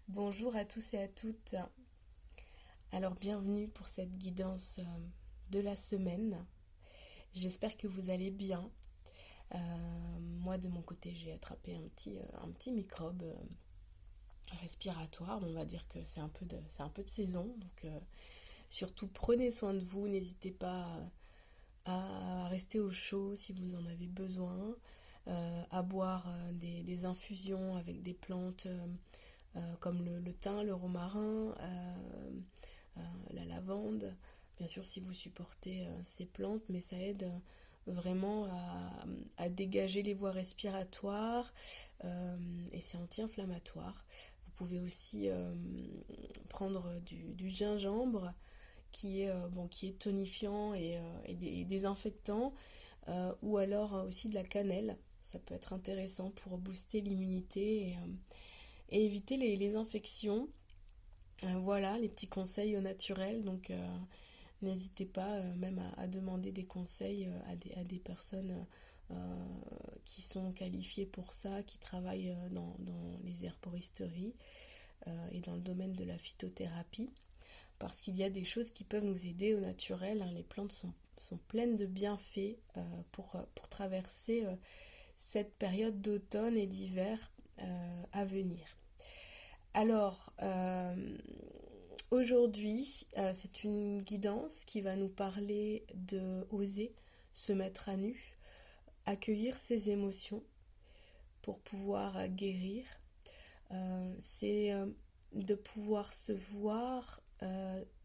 Bonjour à tous et à toutes. Alors bienvenue pour cette guidance de la semaine. J'espère que vous allez bien. Moi de mon côté j'ai attrapé un petit microbe respiratoire. On va dire que c'est un peu de saison. Donc surtout prenez soin de vous. N'hésitez pas à rester au chaud si vous en avez besoin. À boire des infusions avec des plantes comme le thym, le romarin, la lavande. Bien sûr, si vous supportez ces plantes, mais ça aide vraiment à dégager les voies respiratoires et c'est anti-inflammatoire. Vous pouvez aussi prendre du gingembre qui est tonifiant et désinfectant, ou alors aussi de la cannelle. Ça peut être intéressant pour booster l'immunité et éviter les infections. Voilà, les petits conseils au naturel. Donc, n'hésitez pas même à demander des conseils à des personnes qui sont qualifiées pour ça, qui travaillent dans les herboristeries et dans le domaine de la phytothérapie. Parce qu'il y a des choses qui peuvent nous aider au naturel, hein. Les plantes sont pleines de bienfaits pour traverser cette période d'automne et d'hiver à venir. Alors, aujourd'hui, c'est une guidance qui va nous parler de oser se mettre à nu, accueillir ses émotions pour pouvoir guérir. C'est de pouvoir se voir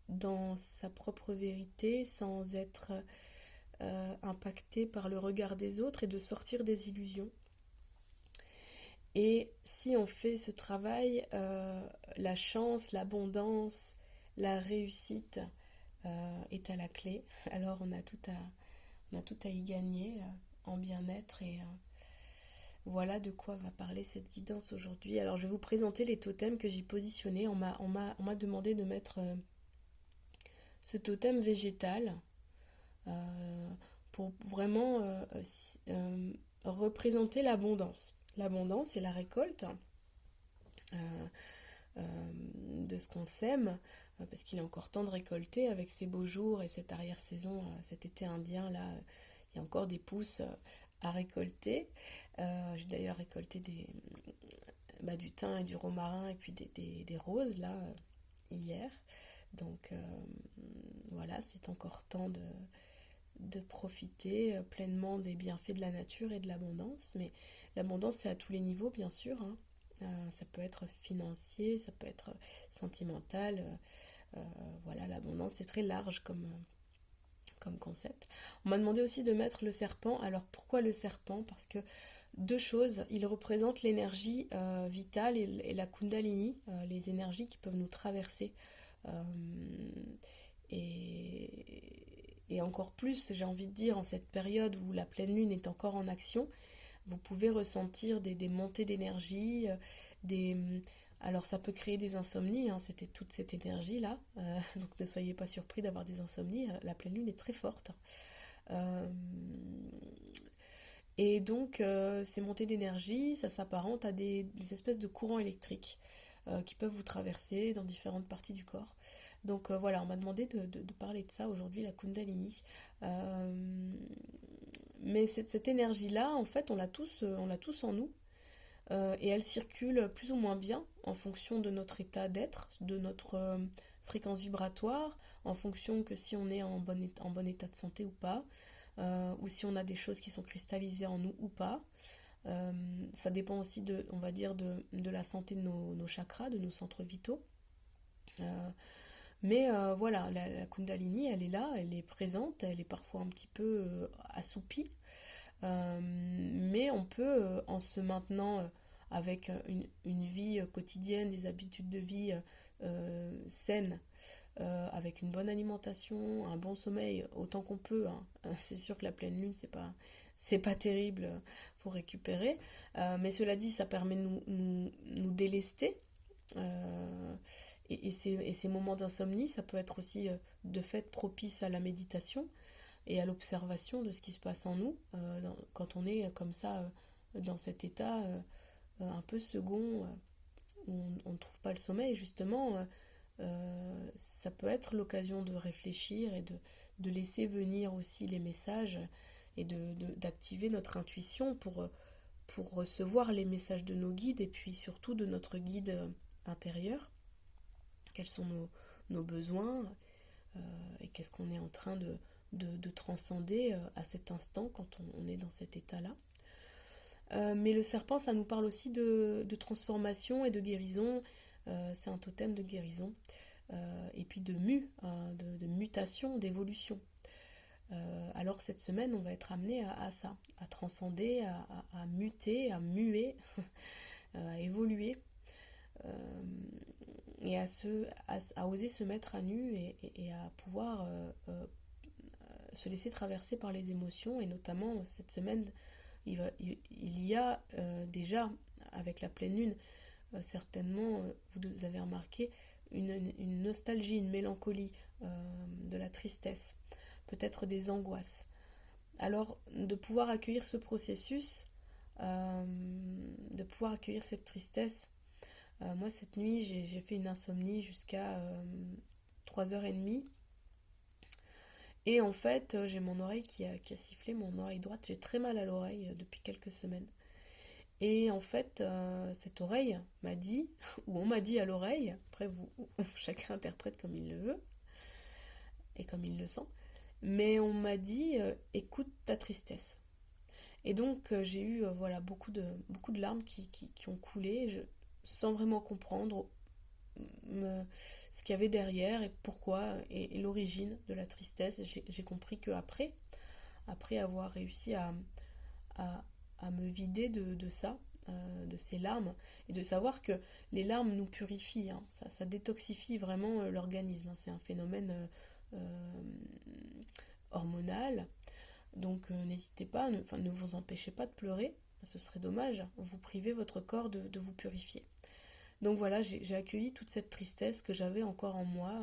dans sa propre vérité sans être impacté par le regard des autres et de sortir des illusions. Et si on fait ce travail, la chance, l'abondance, la réussite est à la clé. Alors on a tout à y gagner en bien-être et voilà de quoi va parler cette guidance aujourd'hui. Alors je vais vous présenter les totems que j'ai positionnés. On m'a demandé de mettre ce totem végétal euh, pour vraiment représenter l'abondance. L'abondance et la récolte. Euh, de ce qu'on sème, parce qu'il est encore temps de récolter avec ces beaux jours et cette arrière-saison, cet été indien, là, il y a encore des pousses à récolter. J'ai d'ailleurs récolté du thym et du romarin et puis des roses, là, hier. Donc voilà, c'est encore temps de profiter pleinement des bienfaits de la nature et de l'abondance. Mais l'abondance, c'est à tous les niveaux, bien sûr, hein. Ça peut être financier, ça peut être sentimental. Voilà, l'abondance, c'est très large comme concept. On m'a demandé aussi de mettre le serpent. Alors pourquoi le serpent? Parce que deux choses, il représente l'énergie vitale et la kundalini, les énergies qui peuvent nous traverser. Euh, et encore plus, j'ai envie de dire, en cette période où la pleine lune est encore en action, vous pouvez ressentir des montées d'énergie, des... Alors ça peut créer des insomnies, hein, c'était toute cette énergie-là, donc ne soyez pas surpris d'avoir des insomnies, la pleine lune est très forte. Euh, et donc ces montées d'énergie, ça s'apparente à des espèces de courants électriques qui peuvent vous traverser dans différentes parties du corps. Donc voilà, on m'a demandé de parler de ça aujourd'hui, la Kundalini. Euh, mais cette énergie-là, en fait, on l'a tous en nous. Et elle circule plus ou moins bien en fonction de notre état d'être, de notre fréquence vibratoire, en fonction que si on est en bon état de santé ou pas, ou si on a des choses qui sont cristallisées en nous ou pas. Ça dépend aussi on va dire, de la santé de nos chakras, de nos centres vitaux. Euh, mais voilà, la Kundalini, elle est là, elle est présente, elle est parfois un petit peu assoupie. Mais on peut, en se maintenant avec une vie quotidienne, des habitudes de vie saines, avec une bonne alimentation, un bon sommeil, autant qu'on peut, hein. C'est sûr que la pleine lune, c'est pas terrible pour récupérer. Mais cela dit, ça permet de nous délester. Euh, et ces moments d'insomnie, ça peut être aussi de fait propice à la méditation et à l'observation de ce qui se passe en nous quand on est comme ça dans cet état un peu second on ne trouve pas le sommeil, justement, ça peut être l'occasion de réfléchir et de laisser venir aussi les messages et d'activer notre intuition pour recevoir les messages de nos guides et puis surtout de notre guide intérieur. Quels sont nos besoins et qu'est-ce qu'on est en train de transcender à cet instant quand on est dans cet état-là. Mais le serpent, ça nous parle aussi de transformation et de guérison. C'est un totem de guérison. Et puis de de mutation, d'évolution. Alors cette semaine, on va être amené à ça, à transcender, à muter, à muer, à évoluer. Et à oser se mettre à nu et à pouvoir se laisser traverser par les émotions. Et notamment cette semaine, il y a déjà, avec la pleine lune, certainement, vous avez remarqué, une nostalgie, une mélancolie, de la tristesse, peut-être des angoisses. Alors, de pouvoir accueillir ce processus, de pouvoir accueillir cette tristesse. Moi, cette nuit, j'ai fait une insomnie jusqu'à 3h30. Et en fait, j'ai mon oreille qui a sifflé, mon oreille droite. J'ai très mal à l'oreille depuis quelques semaines. Et en fait, cette oreille m'a dit, ou on m'a dit à l'oreille, après chacun interprète comme il le veut, et comme il le sent, mais on m'a dit, écoute ta tristesse. Et donc, j'ai eu voilà, beaucoup de larmes qui ont coulé, sans vraiment comprendre ce qu'il y avait derrière, et pourquoi, et l'origine de la tristesse. J'ai compris qu'après, après avoir réussi à me vider de ça, de ces larmes, et de savoir que les larmes nous purifient, hein, ça détoxifie vraiment l'organisme, hein, c'est un phénomène hormonal, donc n'hésitez pas, ne vous empêchez pas de pleurer, ce serait dommage, vous privez votre corps de vous purifier. Donc voilà, j'ai accueilli toute cette tristesse que j'avais encore en moi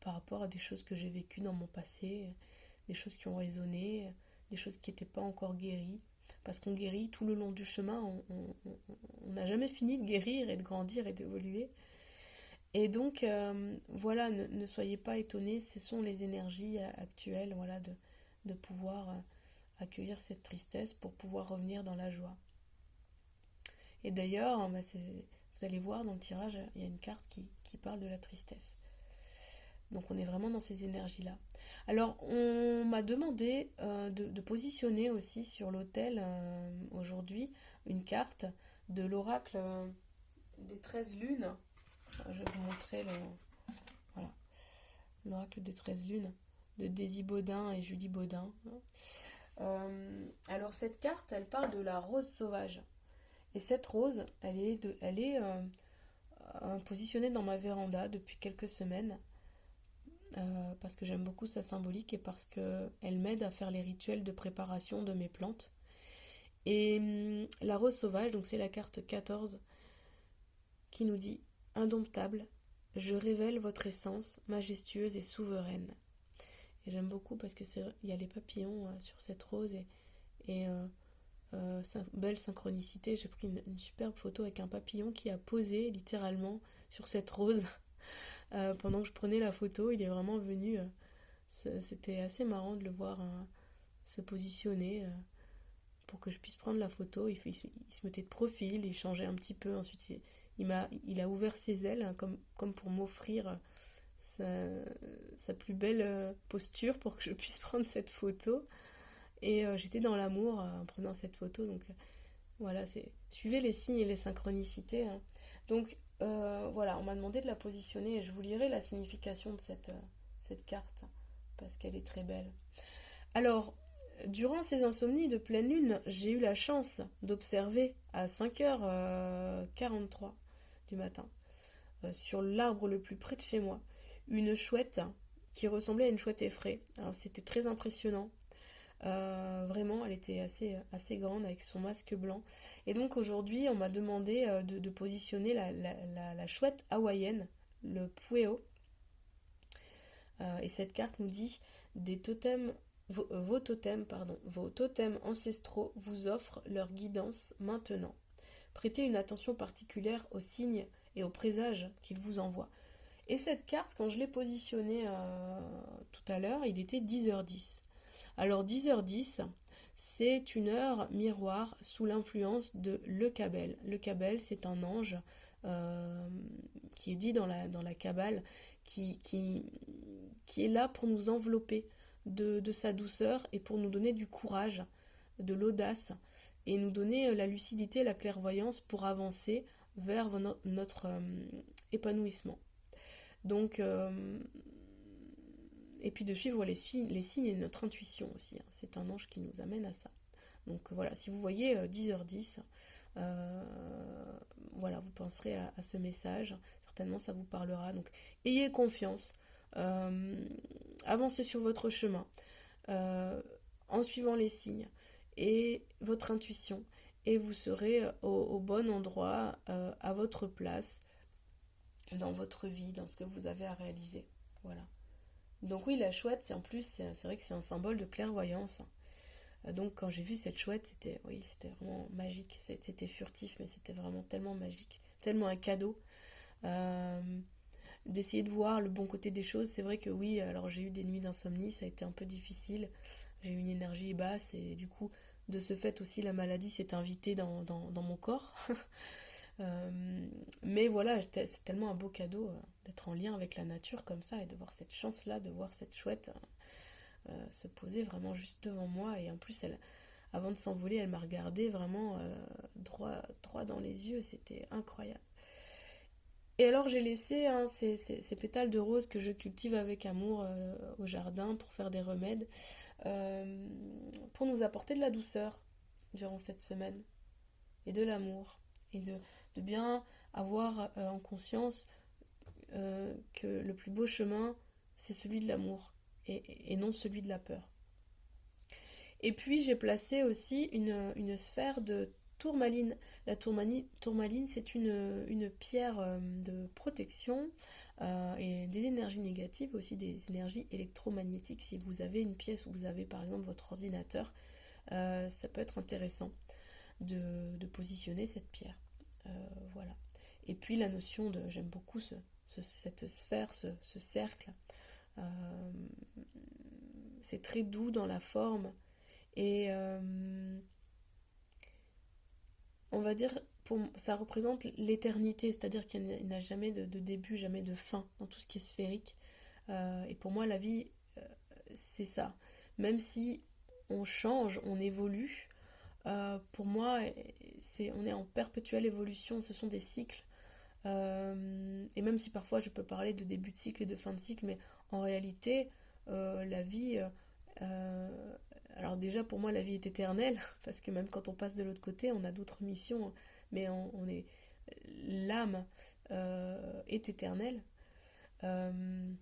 par rapport à des choses que j'ai vécues dans mon passé, des choses qui ont résonné, des choses qui n'étaient pas encore guéries. Parce qu'on guérit tout le long du chemin, on n'a jamais fini de guérir et de grandir et d'évoluer. Et donc, voilà, ne soyez pas étonnés, ce sont les énergies actuelles, voilà, de pouvoir accueillir cette tristesse pour pouvoir revenir dans la joie. Et d'ailleurs, vous allez voir dans le tirage, il y a une carte qui parle de la tristesse. Donc on est vraiment dans ces énergies-là. Alors on m'a demandé de positionner aussi sur l'autel aujourd'hui une carte de l'oracle des 13 lunes. Je vais vous montrer voilà, l'oracle des 13 lunes de Daisy Baudin et Julie Baudin. Alors cette carte, elle parle de la rose sauvage. Et cette rose, elle est positionnée dans ma véranda depuis quelques semaines. Parce que j'aime beaucoup sa symbolique et parce qu'elle m'aide à faire les rituels de préparation de mes plantes. Et la rose sauvage, donc c'est la carte 14, qui nous dit « Indomptable, je révèle votre essence majestueuse et souveraine ». Et j'aime beaucoup parce que il y a les papillons sur cette rose et belle synchronicité. J'ai pris une superbe photo avec un papillon qui a posé littéralement sur cette rose. Pendant que je prenais la photo, il est vraiment venu. C'était assez marrant de le voir se positionner pour que je puisse prendre la photo. Il se mettait de profil, il changeait un petit peu. Ensuite, il a ouvert ses ailes hein, comme pour m'offrir sa plus belle posture pour que je puisse prendre cette photo. Et j'étais dans l'amour en prenant cette photo. Donc voilà, suivez les signes et les synchronicités. Hein. Donc voilà, on m'a demandé de la positionner et je vous lirai la signification de cette carte parce qu'elle est très belle. Alors, durant ces insomnies de pleine lune, j'ai eu la chance d'observer à 5h43 du matin, sur l'arbre le plus près de chez moi, une chouette qui ressemblait à une chouette effraie. Alors c'était très impressionnant. Vraiment, elle était assez grande avec son masque blanc. Et donc aujourd'hui, on m'a demandé de positionner la chouette hawaïenne, le pueo. Et cette carte nous dit vos totems ancestraux vous offrent leur guidance maintenant. Prêtez une attention particulière aux signes et au présage qu'il vous envoie. Et cette carte, quand je l'ai positionnée tout à l'heure, il était 10h10. Alors 10h10, c'est une heure miroir sous l'influence de Le Kabel. Le Kabel, c'est un ange qui est dit dans la Kabbale, qui est là pour nous envelopper de sa douceur et pour nous donner du courage, de l'audace et nous donner la lucidité, la clairvoyance pour avancer vers notre épanouissement. Donc, et puis de suivre les signes et notre intuition aussi. C'est un ange qui nous amène à ça. Donc voilà, si vous voyez 10h10, voilà, vous penserez à ce message. Certainement, ça vous parlera. Donc, ayez confiance. Avancez sur votre chemin en suivant les signes et votre intuition. Et vous serez au bon endroit, à votre place, dans votre vie, dans ce que vous avez à réaliser. Voilà. Donc oui, la chouette, c'est vrai que c'est un symbole de clairvoyance. Donc quand j'ai vu cette chouette, c'était vraiment magique. C'était furtif, mais c'était vraiment tellement magique, tellement un cadeau. D'essayer de voir le bon côté des choses. C'est vrai que oui, alors j'ai eu des nuits d'insomnie, ça a été un peu difficile. J'ai eu une énergie basse et du coup, de ce fait aussi, la maladie s'est invitée dans mon corps. Mais voilà, c'est tellement un beau cadeau d'être en lien avec la nature comme ça et de voir cette chance-là, de voir cette chouette se poser vraiment juste devant moi. Et en plus, avant de s'envoler, elle m'a regardé vraiment droit dans les yeux. C'était incroyable. Et alors j'ai laissé ces pétales de rose que je cultive avec amour au jardin pour faire des remèdes, pour nous apporter de la douceur durant cette semaine et de l'amour et de bien avoir en conscience que le plus beau chemin c'est celui de l'amour et non celui de la peur. Et puis j'ai placé aussi une sphère de tourmaline. La tourmaline, c'est une pierre de protection et des énergies négatives, aussi des énergies électromagnétiques. Si vous avez une pièce où vous avez par exemple votre ordinateur, ça peut être intéressant de positionner cette pierre. Voilà. Et puis la notion de, j'aime beaucoup cette sphère, ce cercle. Euh, c'est très doux dans la forme et on va dire, ça représente l'éternité, c'est-à-dire qu'il n'y n'a jamais de début, jamais de fin dans tout ce qui est sphérique. Et pour moi, la vie, c'est ça. Même si on change, on évolue, pour moi, on est en perpétuelle évolution, ce sont des cycles. Et même si parfois je peux parler de début de cycle et de fin de cycle, mais en réalité, la vie, alors déjà pour moi la vie est éternelle, parce que même quand on passe de l'autre côté, on a d'autres missions, mais l'âme est éternelle. Euh,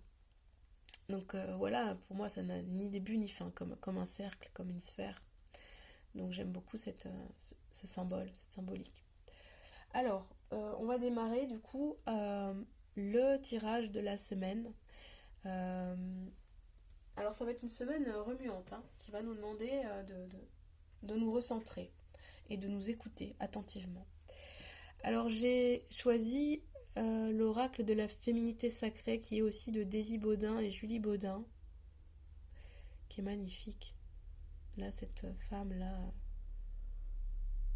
donc voilà, pour moi ça n'a ni début ni fin, comme un cercle, comme une sphère. Donc j'aime beaucoup ce symbole, cette symbolique. Alors, on va démarrer du coup le tirage de la semaine. Euh, alors ça va être une semaine remuante, hein, qui va nous demander de nous recentrer et de nous écouter attentivement. Alors j'ai choisi l'oracle de la féminité sacrée qui est aussi de Daisy Baudin et Julie Baudin, qui est magnifique. Là, cette femme-là,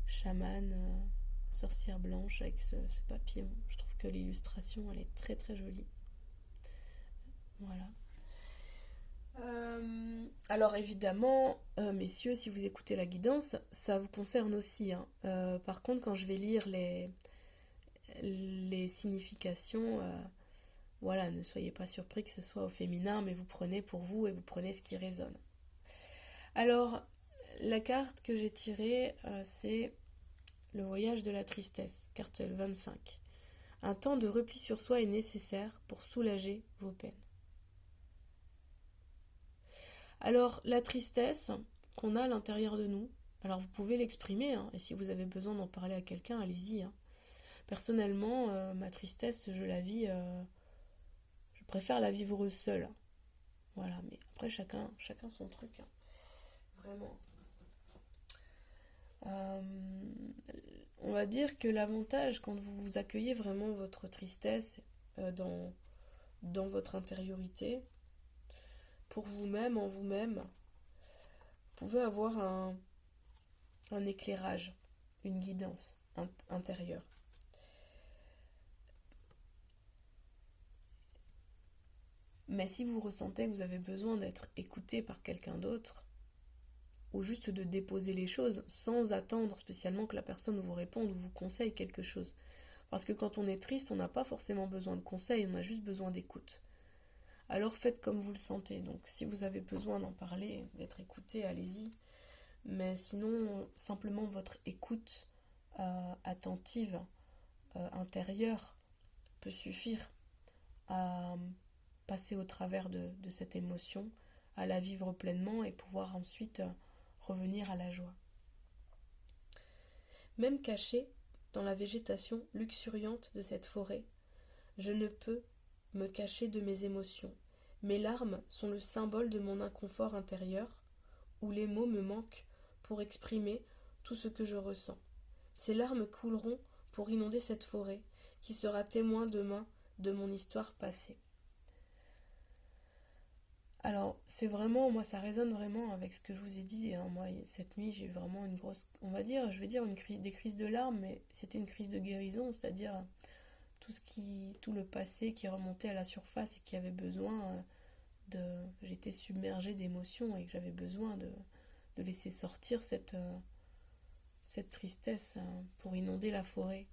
chamane, sorcière blanche avec ce papillon. Je trouve que l'illustration, elle est très très jolie. Voilà. Alors évidemment, messieurs, si vous écoutez la guidance, ça vous concerne aussi, hein. Par contre, quand je vais lire les significations, voilà, ne soyez pas surpris que ce soit au féminin, mais vous prenez pour vous et vous prenez ce qui résonne. Alors, la carte que j'ai tirée, c'est le voyage de la tristesse, carte 25. Un temps de repli sur soi est nécessaire pour soulager vos peines. Alors, la tristesse qu'on a à l'intérieur de nous, alors vous pouvez l'exprimer, hein, et si vous avez besoin d'en parler à quelqu'un, allez-y. Hein. Personnellement, ma tristesse, je préfère la vivre seule. Voilà, mais après, chacun son truc. Hein. Vraiment. on va dire que l'avantage quand vous accueillez vraiment votre tristesse dans votre intériorité, pour vous-même, en vous-même, vous pouvez avoir un éclairage, une guidance intérieure. Mais si vous ressentez que vous avez besoin d'être écouté par quelqu'un d'autre, ou juste de déposer les choses sans attendre spécialement que la personne vous réponde ou vous conseille quelque chose. Parce que quand on est triste, on n'a pas forcément besoin de conseils, on a juste besoin d'écoute. Alors faites comme vous le sentez. Donc si vous avez besoin d'en parler, d'être écouté, allez-y. Mais sinon, simplement votre écoute attentive, intérieure, peut suffire à passer au travers de cette émotion, à la vivre pleinement et pouvoir ensuite revenir à la joie. Même caché dans la végétation luxuriante de cette forêt, je ne peux me cacher de mes émotions. Mes larmes sont le symbole de mon inconfort intérieur, où les mots me manquent pour exprimer tout ce que je ressens. Ces larmes couleront pour inonder cette forêt, qui sera témoin demain de mon histoire passée. Alors, c'est vraiment, moi, ça résonne vraiment avec ce que je vous ai dit. Hein. Moi, cette nuit, j'ai eu vraiment une grosse, on va dire, je vais dire des crises de larmes, mais c'était une crise de guérison, c'est-à-dire tout le passé qui remontait à la surface et qui avait besoin j'étais submergée d'émotions et que j'avais besoin de laisser sortir cette tristesse pour inonder la forêt.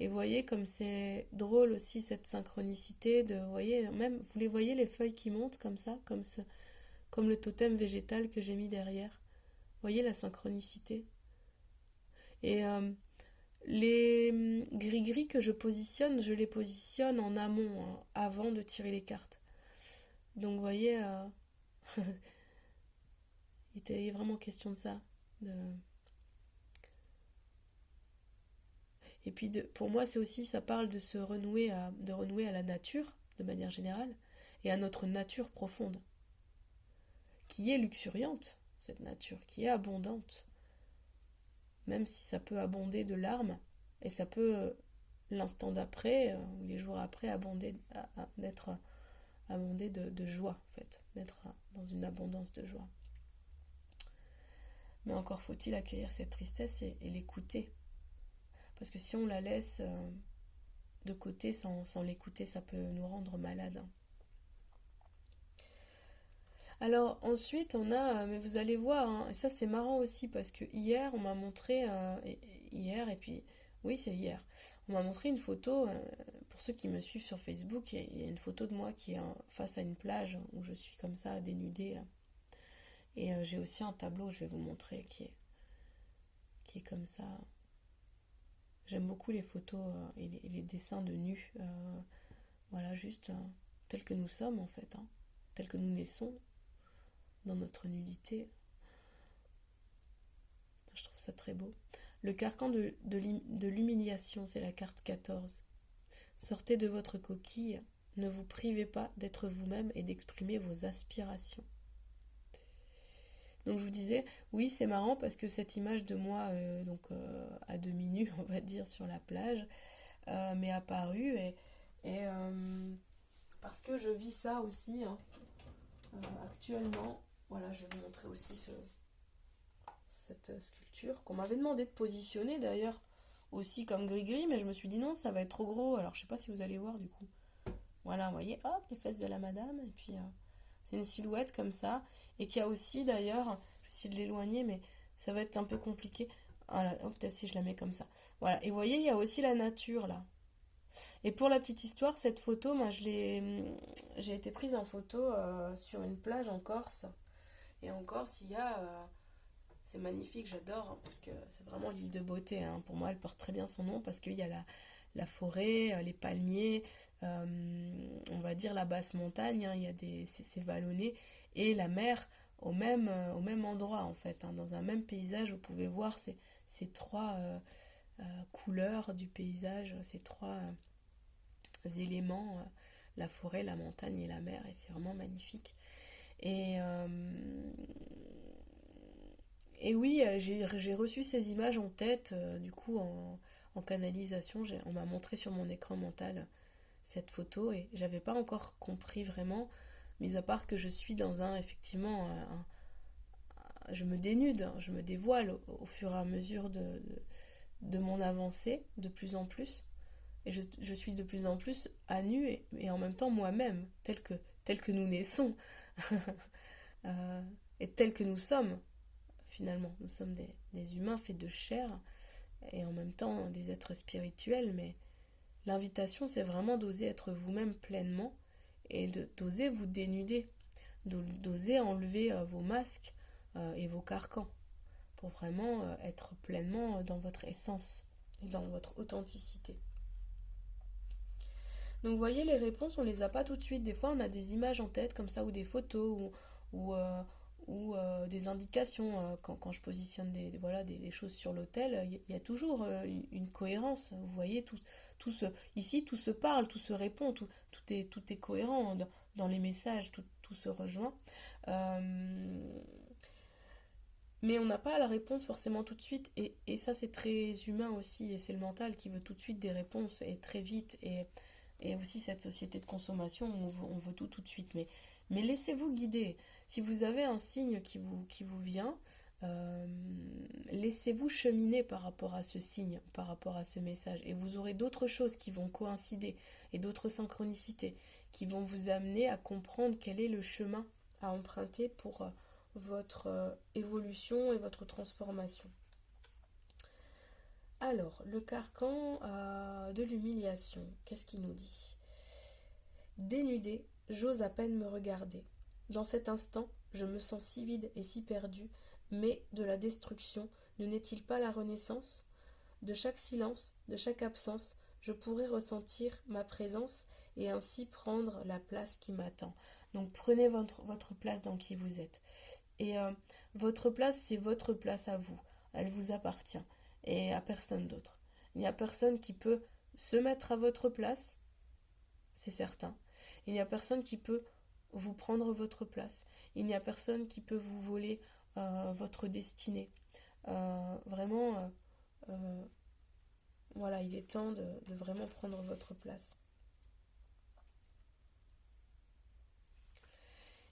Et vous voyez comme c'est drôle aussi cette synchronicité vous voyez, même, vous les voyez les feuilles qui montent comme ça, comme le totem végétal que j'ai mis derrière. Vous voyez la synchronicité. Et les gris-gris que je les positionne en amont, hein, avant de tirer les cartes. Donc vous voyez, il était vraiment question de ça. Et puis pour moi, c'est aussi, ça parle de renouer à la nature, de manière générale, et à notre nature profonde, qui est luxuriante, cette nature, qui est abondante, même si ça peut abonder de larmes, et ça peut, l'instant d'après, ou les jours après, d'être abondé de joie, en fait, d'être dans une abondance de joie. Mais encore faut-il accueillir cette tristesse et l'écouter. Parce que si on la laisse de côté sans l'écouter, ça peut nous rendre malades. Alors ensuite on a, mais vous allez voir, hein, et ça c'est marrant aussi parce que hier on m'a montré, hier et puis, oui c'est hier, on m'a montré une photo, pour ceux qui me suivent sur Facebook, il y a une photo de moi qui est face à une plage où je suis comme ça dénudée. Et j'ai aussi un tableau, je vais vous montrer, qui est comme ça. J'aime beaucoup les photos et les dessins de nus. Voilà, juste tels que nous sommes en fait, hein, tels que nous naissons dans notre nudité. Je trouve ça très beau. Le carcan de l'humiliation, c'est la carte 14. Sortez de votre coquille, ne vous privez pas d'être vous-même et d'exprimer vos aspirations. Donc je vous disais, oui c'est marrant parce que cette image de moi à demi nue, on va dire, sur la plage, m'est apparue et parce que je vis ça aussi, hein, actuellement. Voilà, je vais vous montrer aussi cette sculpture qu'on m'avait demandé de positionner d'ailleurs aussi comme gris-gris, mais je me suis dit non, ça va être trop gros. Alors je sais pas si vous allez voir du coup. Voilà, vous voyez, hop, les fesses de la madame, et puis c'est une silhouette comme ça, et qui a aussi d'ailleurs, je vais essayer de l'éloigner, mais ça va être un peu compliqué. Voilà, peut-être si je la mets comme ça. Voilà, et vous voyez, il y a aussi la nature là. Et pour la petite histoire, cette photo, moi, j'ai été prise en photo sur une plage en Corse. Et en Corse, il y a, c'est magnifique, j'adore, hein, parce que c'est vraiment l'île de beauté. Hein. Pour moi, elle porte très bien son nom parce qu'il y a la forêt, les palmiers, on va dire la basse montagne, hein, il y a c'est vallonné, et la mer au même endroit en fait. Hein. Dans un même paysage, vous pouvez voir ces trois couleurs du paysage, ces trois éléments, la forêt, la montagne et la mer, et c'est vraiment magnifique. Et Et oui, j'ai reçu ces images en tête, du coup en canalisation, on m'a montré sur mon écran mental cette photo et j'avais pas encore compris vraiment, mis à part que je suis dans effectivement, je me dénude, hein, je me dévoile au fur et à mesure de mon avancée, de plus en plus. Et je suis de plus en plus à nu et en même temps moi-même, tel que nous naissons, euh, et tel que nous sommes, finalement. Nous sommes des humains faits de chair et en même temps des êtres spirituels, mais l'invitation, c'est vraiment d'oser être vous-même pleinement et d'oser vous dénuder, d'oser enlever vos masques et vos carcans pour vraiment être pleinement dans votre essence et dans votre authenticité. Donc vous voyez, les réponses, on les a pas tout de suite. Des fois, on a des images en tête comme ça, ou des photos, ou, euh, ou des indications. Quand je positionne voilà, des choses sur l'autel, il y a toujours une cohérence. Vous voyez, ici, tout se parle, tout se répond, tout est cohérent dans les messages, tout se rejoint. Euh, mais on n'a pas la réponse forcément tout de suite, et ça c'est très humain aussi, et c'est le mental qui veut tout de suite des réponses, et très vite, et aussi cette société de consommation où on veut tout de suite. Mais laissez-vous guider. Si vous avez un signe qui vous vient, euh, laissez-vous cheminer par rapport à ce signe, par rapport à ce message, et vous aurez d'autres choses qui vont coïncider, et d'autres synchronicités, qui vont vous amener à comprendre quel est le chemin à emprunter pour votre évolution et votre transformation. Alors, le carcan de l'humiliation, qu'est-ce qu'il nous dit? Dénudé, j'ose à peine me regarder. Dans cet instant, je me sens si vide et si perdu, mais de la destruction ne n'est-il pas la renaissance? De chaque silence, de chaque absence, je pourrais ressentir ma présence et ainsi prendre la place qui m'attend. Donc prenez votre place dans qui vous êtes. Et votre place, c'est votre place à vous. Elle vous appartient. Et à personne d'autre. Il n'y a personne qui peut se mettre à votre place, c'est certain. Il n'y a personne qui peut vous prendre votre place. Il n'y a personne qui peut vous voler votre destinée. Vraiment, voilà, il est temps de vraiment prendre votre place.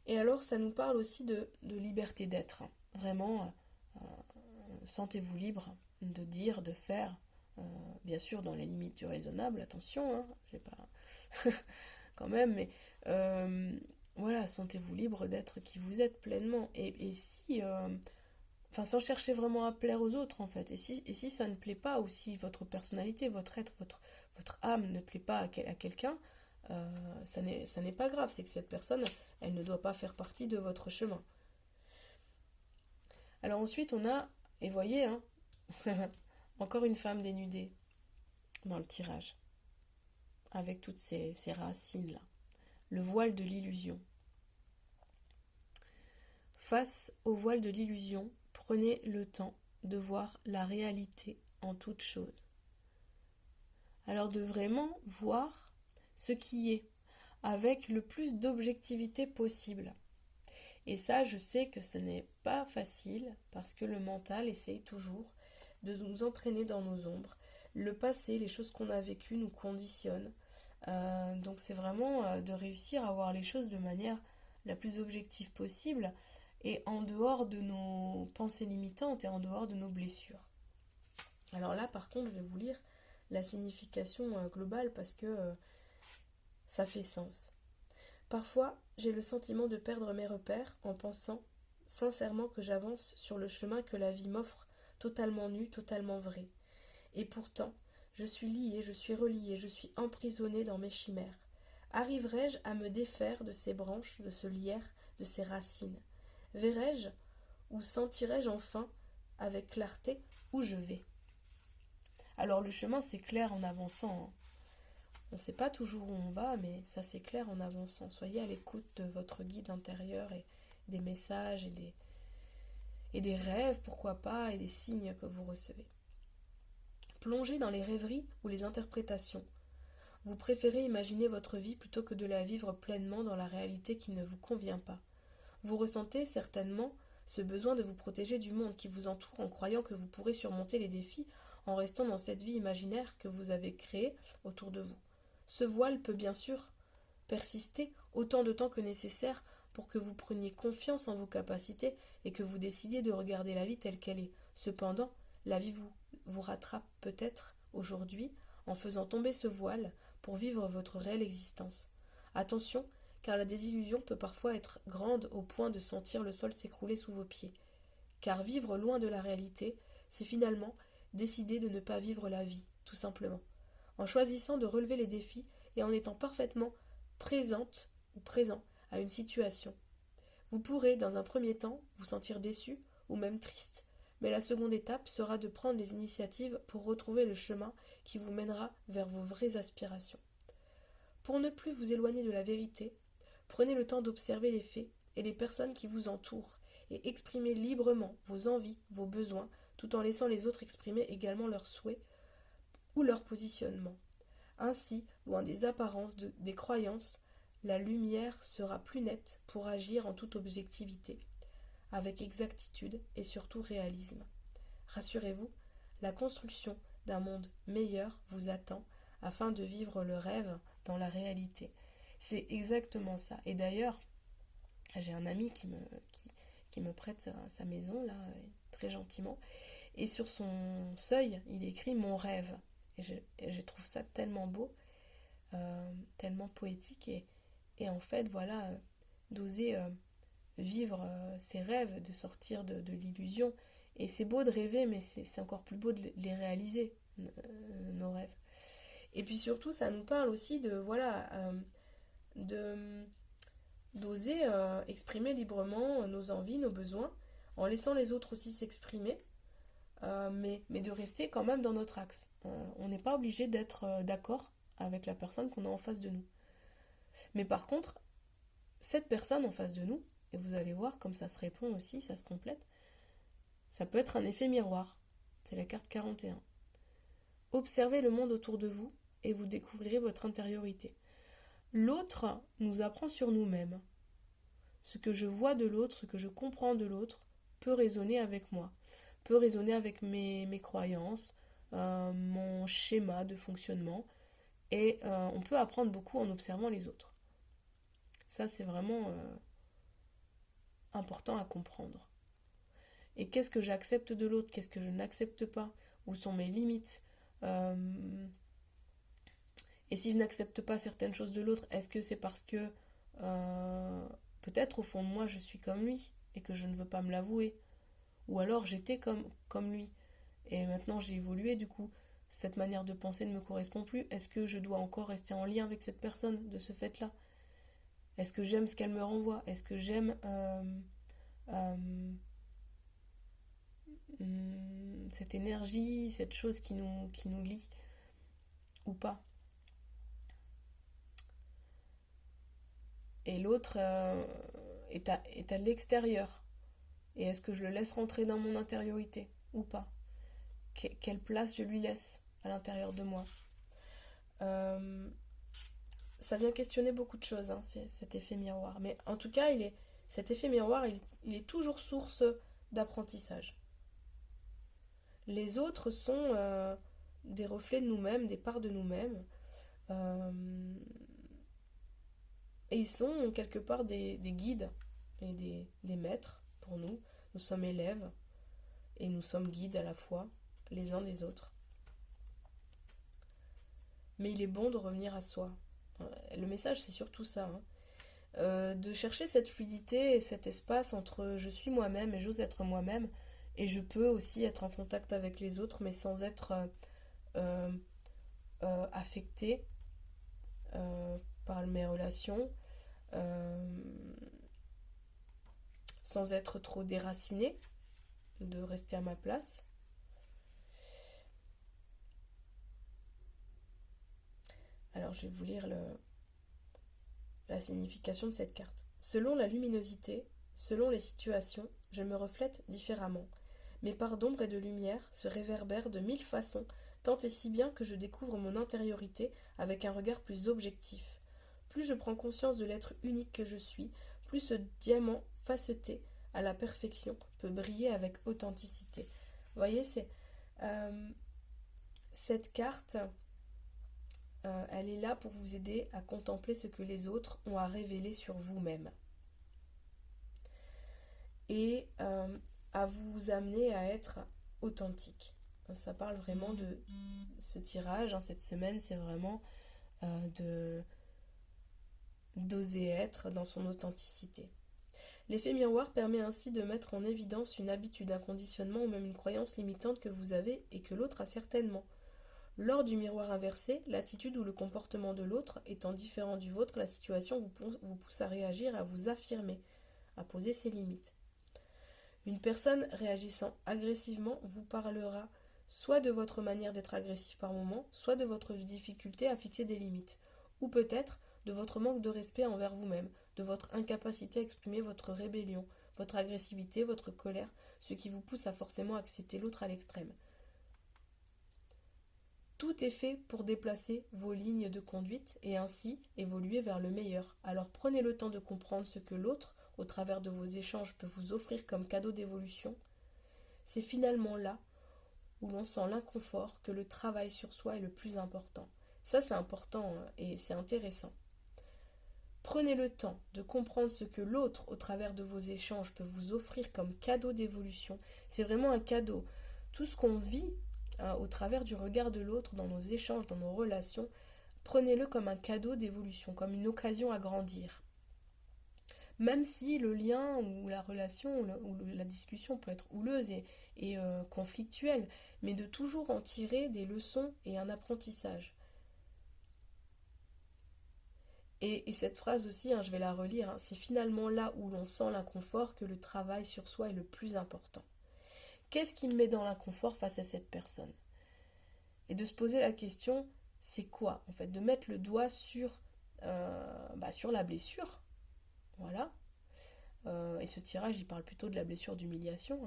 Et alors, ça nous parle aussi de liberté d'être. Vraiment, sentez-vous libre de dire, de faire, bien sûr dans les limites du raisonnable, attention, hein, j'ai pas quand même, mais voilà, sentez-vous libre d'être qui vous êtes pleinement. Et si, enfin, sans chercher vraiment à plaire aux autres en fait, et si ça ne plaît pas, ou si votre personnalité, votre être, votre âme ne plaît pas à quelqu'un, ça n'est pas grave, c'est que cette personne, elle ne doit pas faire partie de votre chemin. Alors ensuite, on a, et voyez, hein, encore une femme dénudée dans le tirage, avec toutes ces racines-là. Le voile de l'illusion. Face au voile de l'illusion, prenez le temps de voir la réalité en toute chose. Alors de vraiment voir ce qui est, avec le plus d'objectivité possible. Et ça, je sais que ce n'est pas facile, parce que le mental essaye toujours de nous entraîner dans nos ombres. Le passé, les choses qu'on a vécues nous conditionnent. Donc c'est vraiment de réussir à voir les choses de manière la plus objective possible et en dehors de nos pensées limitantes et en dehors de nos blessures. Alors là, par contre, je vais vous lire la signification globale parce que ça fait sens. Parfois, j'ai le sentiment de perdre mes repères en pensant sincèrement que j'avance sur le chemin que la vie m'offre, totalement nu, totalement vrai. Et pourtant, je suis liée, je suis reliée, je suis emprisonnée dans mes chimères. Arriverai-je à me défaire de ces branches, de ce lierre, de ces racines? Verrai-je ou sentirai-je enfin, avec clarté, où je vais? Alors le chemin, c'est clair en avançant, hein. On ne sait pas toujours où on va, mais ça c'est clair en avançant. Soyez à l'écoute de votre guide intérieur et des messages et des rêves, pourquoi pas, et des signes que vous recevez. Plongez dans les rêveries ou les interprétations. Vous préférez imaginer votre vie plutôt que de la vivre pleinement dans la réalité qui ne vous convient pas. Vous ressentez certainement ce besoin de vous protéger du monde qui vous entoure en croyant que vous pourrez surmonter les défis en restant dans cette vie imaginaire que vous avez créée autour de vous. Ce voile peut bien sûr persister autant de temps que nécessaire pour que vous preniez confiance en vos capacités et que vous décidiez de regarder la vie telle qu'elle est. Cependant, la vie vous rattrape peut-être aujourd'hui en faisant tomber ce voile pour vivre votre réelle existence. Attention, car la désillusion peut parfois être grande au point de sentir le sol s'écrouler sous vos pieds. Car vivre loin de la réalité, c'est finalement décider de ne pas vivre la vie, tout simplement. En choisissant de relever les défis et en étant parfaitement présente ou présent à une situation. Vous pourrez, dans un premier temps, vous sentir déçu ou même triste, mais la seconde étape sera de prendre les initiatives pour retrouver le chemin qui vous mènera vers vos vraies aspirations. Pour ne plus vous éloigner de la vérité, prenez le temps d'observer les faits et les personnes qui vous entourent et exprimez librement vos envies, vos besoins, tout en laissant les autres exprimer également leurs souhaits ou leur positionnement. Ainsi, loin des apparences, des croyances, la lumière sera plus nette pour agir en toute objectivité, avec exactitude et surtout réalisme. Rassurez-vous, la construction d'un monde meilleur vous attend afin de vivre le rêve dans la réalité. C'est exactement ça. Et d'ailleurs, j'ai un ami qui me prête sa maison, là, très gentiment, et sur son seuil, il écrit « Mon rêve ». Et je trouve ça tellement beau, tellement poétique, et en fait, voilà, d'oser vivre ses rêves, de sortir de l'illusion. Et c'est beau de rêver, mais c'est encore plus beau de les réaliser, nos rêves. Et puis surtout, ça nous parle aussi de, voilà, d'oser exprimer librement nos envies, nos besoins, en laissant les autres aussi s'exprimer, mais de rester quand même dans notre axe. On n'est pas obligé d'être d'accord avec la personne qu'on a en face de nous. Mais par contre, cette personne en face de nous, et vous allez voir comme ça se répond aussi, ça se complète, ça peut être un effet miroir. C'est la carte 41. Observez le monde autour de vous et vous découvrirez votre intériorité. L'autre nous apprend sur nous-mêmes. Ce que je vois de l'autre, ce que je comprends de l'autre, peut résonner avec moi, peut résonner avec mes croyances, mon schéma de fonctionnement, et on peut apprendre beaucoup en observant les autres. Ça, c'est vraiment important à comprendre. Et qu'est-ce que j'accepte de l'autre, qu'est-ce que je n'accepte pas, où sont mes limites, et si je n'accepte pas certaines choses de l'autre, est-ce que c'est parce que peut-être au fond de moi je suis comme lui et que je ne veux pas me l'avouer, ou alors j'étais comme lui et maintenant j'ai évolué, du coup cette manière de penser ne me correspond plus. Est-ce que je dois encore rester en lien avec cette personne de ce fait-là? Est-ce que j'aime ce qu'elle me renvoie? Est-ce que j'aime cette énergie, cette chose qui nous lie ou pas? Et l'autre est à l'extérieur. Et est-ce que je le laisse rentrer dans mon intériorité ou pas? Quelle place je lui laisse à l'intérieur de moi? Ça vient questionner beaucoup de choses, hein, cet effet miroir. Mais en tout cas, cet effet miroir, il est toujours source d'apprentissage. Les autres sont des reflets de nous-mêmes, des parts de nous-mêmes. Et ils sont quelque part des guides et des maîtres pour nous. Nous sommes élèves et nous sommes guides à la fois, les uns des autres. Mais il est bon de revenir à soi. Le message, c'est surtout ça. De chercher cette fluidité et cet espace entre je suis moi-même et j'ose être moi-même. Et je peux aussi être en contact avec les autres, mais sans être affecté par mes relations, sans être trop déraciné, de rester à ma place. Alors je vais vous lire la signification de cette carte. Selon la luminosité, selon les situations, je me reflète différemment. Mes parts d'ombre et de lumière se réverbèrent de 1000 façons, tant et si bien que je découvre mon intériorité avec un regard plus objectif. Plus je prends conscience de l'être unique que je suis, plus ce diamant faceté à la perfection peut briller avec authenticité. Vous voyez, cette carte, elle est là pour vous aider à contempler ce que les autres ont à révéler sur vous-même. Et à vous amener à être authentique. Ça parle vraiment de ce tirage, hein, cette semaine, c'est vraiment d'oser être dans son authenticité. L'effet miroir permet ainsi de mettre en évidence une habitude, un conditionnement ou même une croyance limitante que vous avez et que l'autre a certainement. Lors du miroir inversé, l'attitude ou le comportement de l'autre étant différent du vôtre, la situation vous pousse à réagir, à vous affirmer, à poser ses limites. Une personne réagissant agressivement vous parlera soit de votre manière d'être agressif par moment, soit de votre difficulté à fixer des limites, ou peut-être de votre manque de respect envers vous-même, de votre incapacité à exprimer votre rébellion, votre agressivité, votre colère, ce qui vous pousse à forcément accepter l'autre à l'extrême. Tout est fait pour déplacer vos lignes de conduite et ainsi évoluer vers le meilleur. Alors prenez le temps de comprendre ce que l'autre, au travers de vos échanges, peut vous offrir comme cadeau d'évolution. C'est finalement là où l'on sent l'inconfort que le travail sur soi est le plus important. Ça, c'est important et c'est intéressant. Prenez le temps de comprendre ce que l'autre, au travers de vos échanges, peut vous offrir comme cadeau d'évolution. C'est vraiment un cadeau. Tout ce qu'on vit au travers du regard de l'autre, dans nos échanges, dans nos relations, prenez-le comme un cadeau d'évolution, comme une occasion à grandir. Même si le lien ou la relation ou la discussion peut être houleuse et conflictuelle, mais de toujours en tirer des leçons et un apprentissage. Et cette phrase aussi, je vais la relire, c'est finalement là où l'on sent l'inconfort que le travail sur soi est le plus important. Qu'est-ce qui me met dans l'inconfort face à cette personne? Et de se poser la question, c'est quoi en fait? De mettre le doigt sur la blessure. Voilà. Et ce tirage, il parle plutôt de la blessure d'humiliation.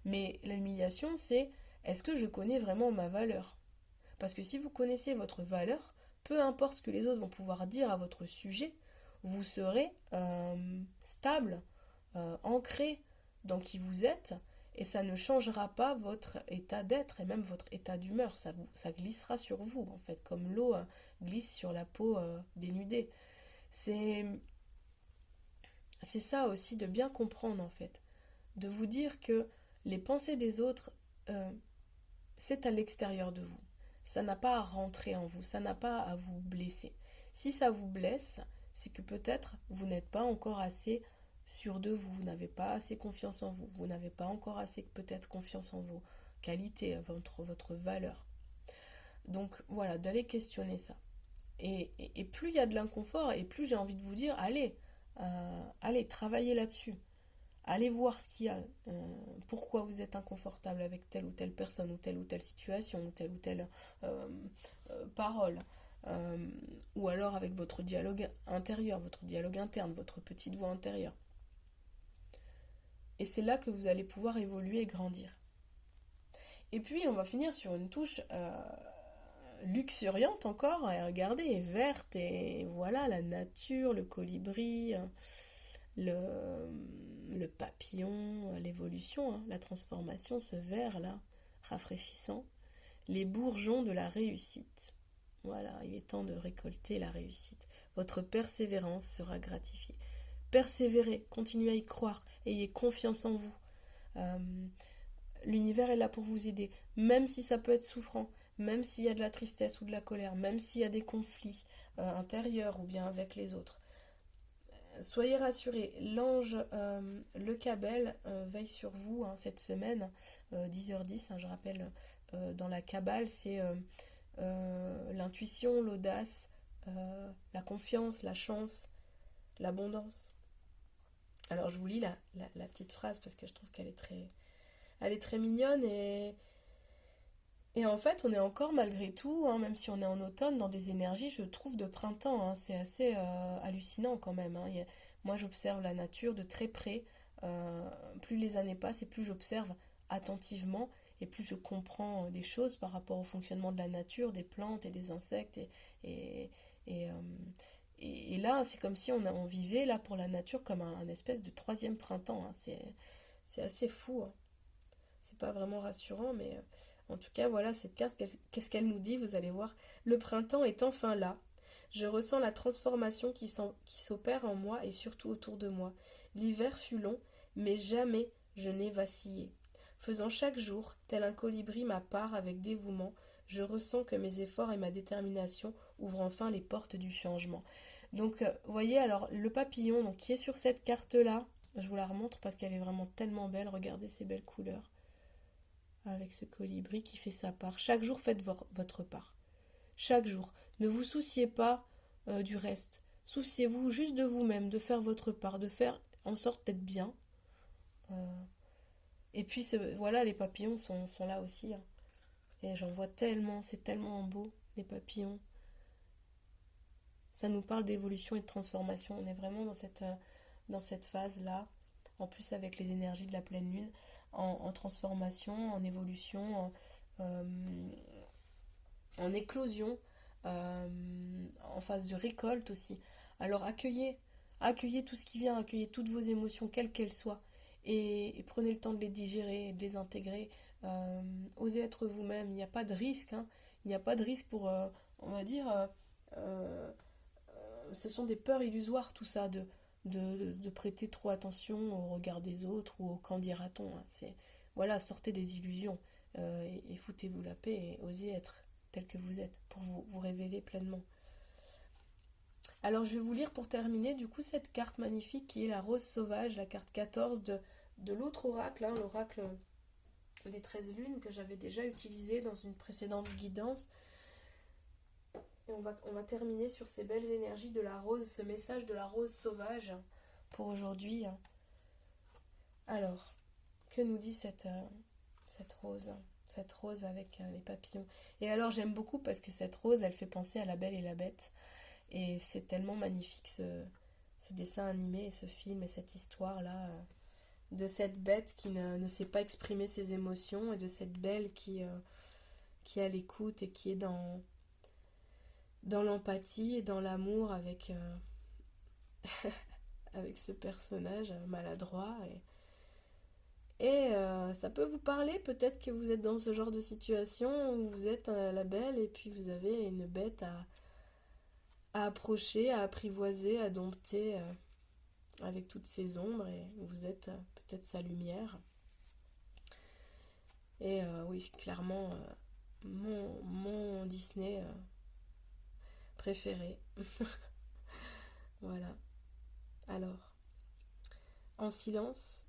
Mais l'humiliation, c'est est-ce que je connais vraiment ma valeur? Parce que si vous connaissez votre valeur, peu importe ce que les autres vont pouvoir dire à votre sujet, vous serez stable, ancré dans qui vous êtes, et ça ne changera pas votre état d'être et même votre état d'humeur. Ça glissera sur vous, en fait, comme l'eau glisse sur la peau dénudée. C'est ça aussi de bien comprendre, en fait. De vous dire que les pensées des autres, c'est à l'extérieur de vous. Ça n'a pas à rentrer en vous, ça n'a pas à vous blesser. Si ça vous blesse, c'est que peut-être vous n'êtes pas encore assez sûr de vous, vous n'avez pas assez confiance en vous, vous n'avez pas encore assez peut-être confiance en vos qualités, votre valeur. Donc voilà, d'aller questionner ça. Et plus il y a de l'inconfort, et plus j'ai envie de vous dire, allez, travaillez là-dessus. Allez voir ce qu'il y a, pourquoi vous êtes inconfortable avec telle ou telle personne, ou telle situation, ou telle parole. Ou alors avec votre dialogue intérieur, votre dialogue interne, votre petite voix intérieure. Et c'est là que vous allez pouvoir évoluer et grandir. Et puis on va finir sur une touche luxuriante encore, et regardez, verte, et voilà la nature, le colibri, le papillon, l'évolution, la transformation, ce vert là, rafraîchissant, les bourgeons de la réussite. Voilà, il est temps de récolter la réussite. Votre persévérance sera gratifiée. Persévérez, continuez à y croire, ayez confiance en vous. L'univers est là pour vous aider, même si ça peut être souffrant, même s'il y a de la tristesse ou de la colère, même s'il y a des conflits intérieurs ou bien avec les autres. Soyez rassurés, l'ange Le Cabel veille sur vous cette semaine, 10h10, je rappelle, dans la Kabbale, c'est l'intuition, l'audace, la confiance, la chance, l'abondance. Alors je vous lis la petite phrase parce que je trouve qu'elle est très mignonne et en fait on est encore malgré tout, même si on est en automne, dans des énergies je trouve de printemps, c'est assez hallucinant quand même. Moi j'observe la nature de très près, plus les années passent et plus j'observe attentivement et plus je comprends des choses par rapport au fonctionnement de la nature, des plantes et des insectes et là, c'est comme si on vivait là pour la nature comme un espèce de troisième printemps, hein. C'est assez fou, hein. C'est pas vraiment rassurant, mais en tout cas, voilà cette carte, qu'est-ce qu'elle nous dit? Vous allez voir. Le printemps est enfin là. Je ressens la transformation qui s'opère en moi et surtout autour de moi. L'hiver fut long, mais jamais je n'ai vacillé. Faisant chaque jour, tel un colibri, ma part avec dévouement, je ressens que mes efforts et ma détermination ouvrent enfin les portes du changement. Donc, vous voyez, alors le papillon donc, qui est sur cette carte-là, je vous la remontre parce qu'elle est vraiment tellement belle. Regardez ces belles couleurs avec ce colibri qui fait sa part. Chaque jour, faites votre part. Chaque jour. Ne vous souciez pas du reste. Souciez-vous juste de vous-même, de faire votre part, de faire en sorte d'être bien. Euh, et puis, voilà, les papillons sont là aussi, hein. Et j'en vois tellement, c'est tellement beau, les papillons. Ça nous parle d'évolution et de transformation. On est vraiment dans cette phase-là. En plus, avec les énergies de la pleine lune, en transformation, en évolution, en éclosion, en phase de récolte aussi. Alors accueillez tout ce qui vient, accueillez toutes vos émotions, quelles qu'elles soient, et prenez le temps de les digérer, de les intégrer. Osez être vous-même, il n'y a pas de risque, hein. Il n'y a pas de risque pour, on va dire, euh, ce sont des peurs illusoires tout ça, de prêter trop attention au regard des autres ou au qu'en dira-t-on, hein. Voilà, sortez des illusions, et foutez-vous la paix et osez être tel que vous êtes pour vous révéler pleinement. Alors je vais vous lire pour terminer du coup cette carte magnifique qui est la rose sauvage, la carte 14 de l'autre oracle, hein, l'oracle des 13 lunes que j'avais déjà utilisé dans une précédente guidance. Et on va terminer sur ces belles énergies de la rose, ce message de la rose sauvage pour aujourd'hui. Alors, que nous dit cette rose? Cette rose avec les papillons. Et alors j'aime beaucoup parce que cette rose, elle fait penser à La Belle et la Bête. Et c'est tellement magnifique ce dessin animé et ce film et cette histoire-là de cette bête qui ne sait pas exprimer ses émotions et de cette belle qui est à l'écoute et qui est dans l'empathie et dans l'amour avec ce personnage maladroit. Et ça peut vous parler, peut-être que vous êtes dans ce genre de situation où vous êtes la belle et puis vous avez une bête à approcher, à apprivoiser, à dompter avec toutes ses ombres et vous êtes peut-être sa lumière. Et oui, clairement, mon Disney préféré. Voilà. Alors, en silence,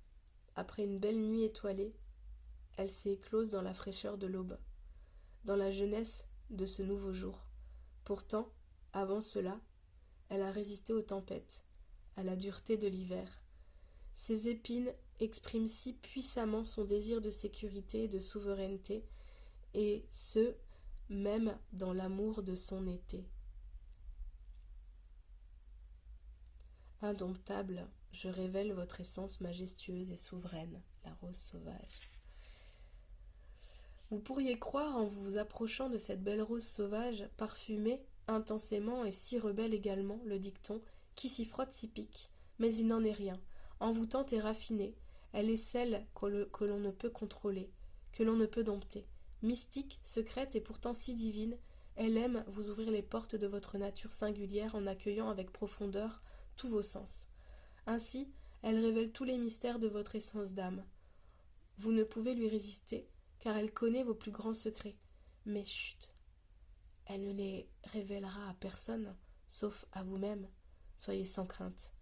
après une belle nuit étoilée, elle s'est éclose dans la fraîcheur de l'aube, dans la jeunesse de ce nouveau jour. Pourtant, avant cela, elle a résisté aux tempêtes, à la dureté de l'hiver. Ses épines expriment si puissamment son désir de sécurité et de souveraineté, et ce, même dans l'amour de son été. Indomptable, je révèle votre essence majestueuse et souveraine, la rose sauvage. Vous pourriez croire, en vous approchant de cette belle rose sauvage, parfumée, intensément et si rebelle également, le dicton, qui s'y frotte s'y pique, mais il n'en est rien. Envoûtante et raffinée, elle est celle que l'on ne peut contrôler, que l'on ne peut dompter. Mystique, secrète et pourtant si divine, elle aime vous ouvrir les portes de votre nature singulière en accueillant avec profondeur tous vos sens. Ainsi, elle révèle tous les mystères de votre essence d'âme. Vous ne pouvez lui résister, car elle connaît vos plus grands secrets. Mais chut, elle ne les révélera à personne, sauf à vous-même. Soyez sans crainte.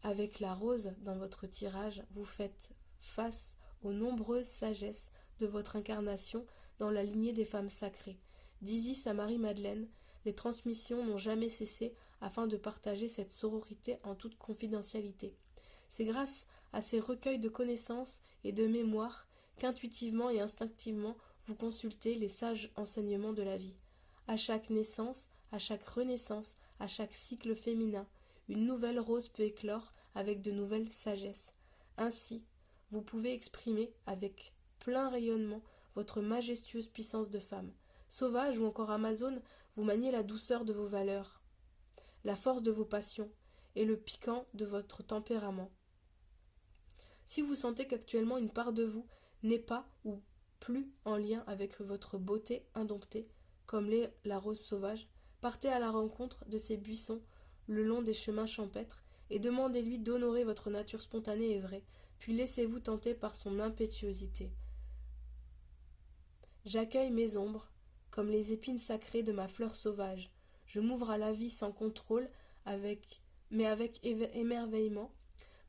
Avec la rose dans votre tirage, vous faites face aux nombreuses sagesses de votre incarnation dans la lignée des femmes sacrées. D'Isis à Marie-Madeleine, les transmissions n'ont jamais cessé afin de partager cette sororité en toute confidentialité. C'est grâce à ces recueils de connaissances et de mémoires qu'intuitivement et instinctivement vous consultez les sages enseignements de la vie. À chaque naissance, à chaque renaissance, à chaque cycle féminin, une nouvelle rose peut éclore avec de nouvelles sagesses. Ainsi, vous pouvez exprimer avec plein rayonnement votre majestueuse puissance de femme. Sauvage ou encore amazone, vous maniez la douceur de vos valeurs. la force de vos passions et le piquant de votre tempérament. Si vous sentez qu'actuellement une part de vous n'est pas ou plus en lien avec votre beauté indomptée, comme l'est la rose sauvage, partez à la rencontre de ces buissons le long des chemins champêtres et demandez-lui d'honorer votre nature spontanée et vraie, puis laissez-vous tenter par son impétuosité. J'accueille mes ombres, comme les épines sacrées de ma fleur sauvage. Je m'ouvre à la vie sans contrôle, mais avec émerveillement,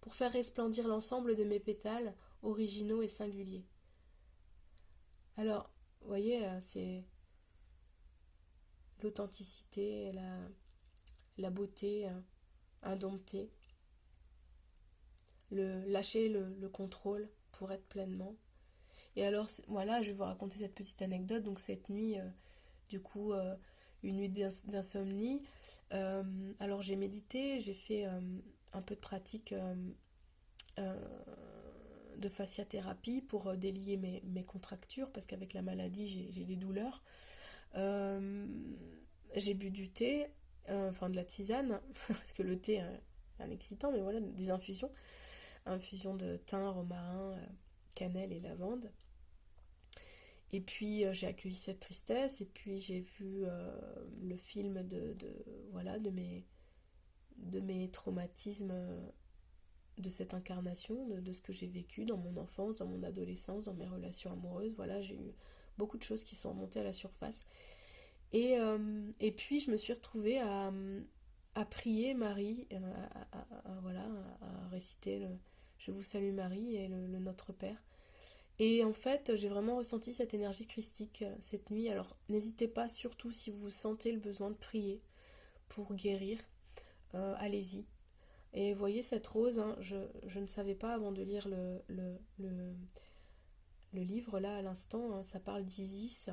pour faire resplendir l'ensemble de mes pétales, originaux et singuliers. Alors, vous voyez, c'est l'authenticité, la beauté indomptée, lâcher le contrôle pour être pleinement. Et alors, voilà, je vais vous raconter cette petite anecdote. Donc, cette nuit, une nuit d'insomnie. Alors, j'ai médité, j'ai fait un peu de pratique euh, de fasciathérapie pour délier mes contractures, parce qu'avec la maladie, j'ai des douleurs. Euh, j'ai bu du thé, enfin de la tisane, parce que le thé est un excitant, mais voilà, des infusions de thym, romarin, cannelle et lavande. Et puis j'ai accueilli cette tristesse, et puis j'ai vu le film voilà, de mes traumatismes de cette incarnation, de ce que j'ai vécu dans mon enfance, dans mon adolescence, dans mes relations amoureuses. Voilà, j'ai eu beaucoup de choses qui sont remontées à la surface. Et puis je me suis retrouvée à prier Marie, voilà, à réciter le Je vous salue Marie et le Notre Père. Et en fait, j'ai vraiment ressenti cette énergie christique cette nuit. Alors n'hésitez pas, surtout si vous sentez le besoin de prier pour guérir, allez-y. Et voyez cette rose, hein, je ne savais pas avant de lire le livre là à l'instant, hein, ça parle d'Isis,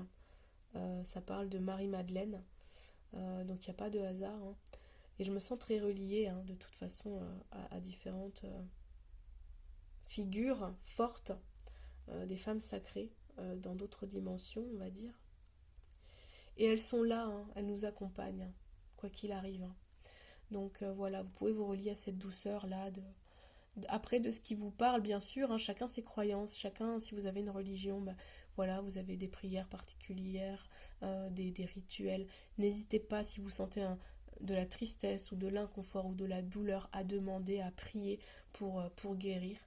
ça parle de Marie-Madeleine, donc il n'y a pas de hasard. Hein. Et je me sens très reliée, hein, de toute façon, à différentes figures fortes des femmes sacrées dans d'autres dimensions, on va dire. Et elles sont là, hein, elles nous accompagnent, hein, quoi qu'il arrive. Hein. Donc voilà, vous pouvez vous relier à cette douceur-là, après de ce qui vous parle, bien sûr, hein, chacun ses croyances, chacun, si vous avez une religion, bah, voilà, vous avez des prières particulières, des rituels. N'hésitez pas, si vous sentez de la tristesse ou de l'inconfort ou de la douleur, à demander, à prier pour guérir.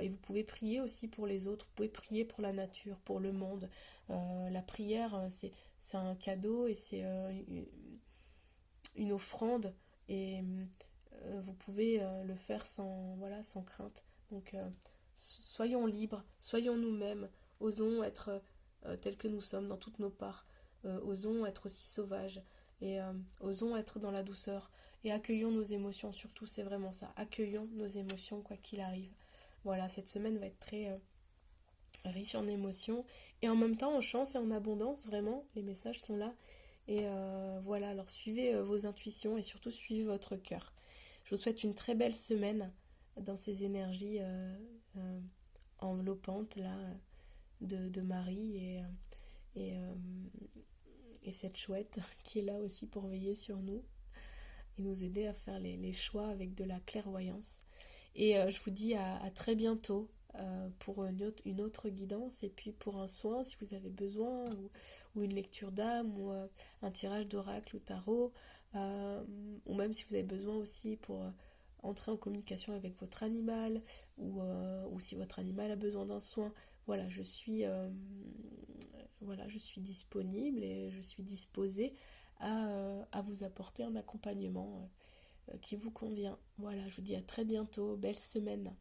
Et vous pouvez prier aussi pour les autres, vous pouvez prier pour la nature, pour le monde. La prière, c'est un cadeau et c'est une offrande. Et vous pouvez le faire sans crainte. Donc soyons libres, soyons nous-mêmes, osons être tels que nous sommes dans toutes nos parts, osons être aussi sauvages et osons être dans la douceur et accueillons nos émotions, surtout c'est vraiment ça, accueillons nos émotions quoi qu'il arrive. Voilà, cette semaine va être très riche en émotions et en même temps en chance et en abondance, vraiment, les messages sont là. Et voilà, alors suivez vos intuitions et surtout suivez votre cœur. Je vous souhaite une très belle semaine dans ces énergies enveloppantes là, de Marie et, euh, et cette chouette qui est là aussi pour veiller sur nous et nous aider à faire les choix avec de la clairvoyance. Et je vous dis à très bientôt pour une autre guidance et puis pour un soin si vous avez besoin ou une lecture d'âme ou un tirage d'oracle ou tarot ou même si vous avez besoin aussi pour entrer en communication avec votre animal ou si votre animal a besoin d'un soin. Voilà, je suis disponible et je suis disposée à vous apporter un accompagnement qui vous convient. Voilà, je vous dis à très bientôt, belle semaine.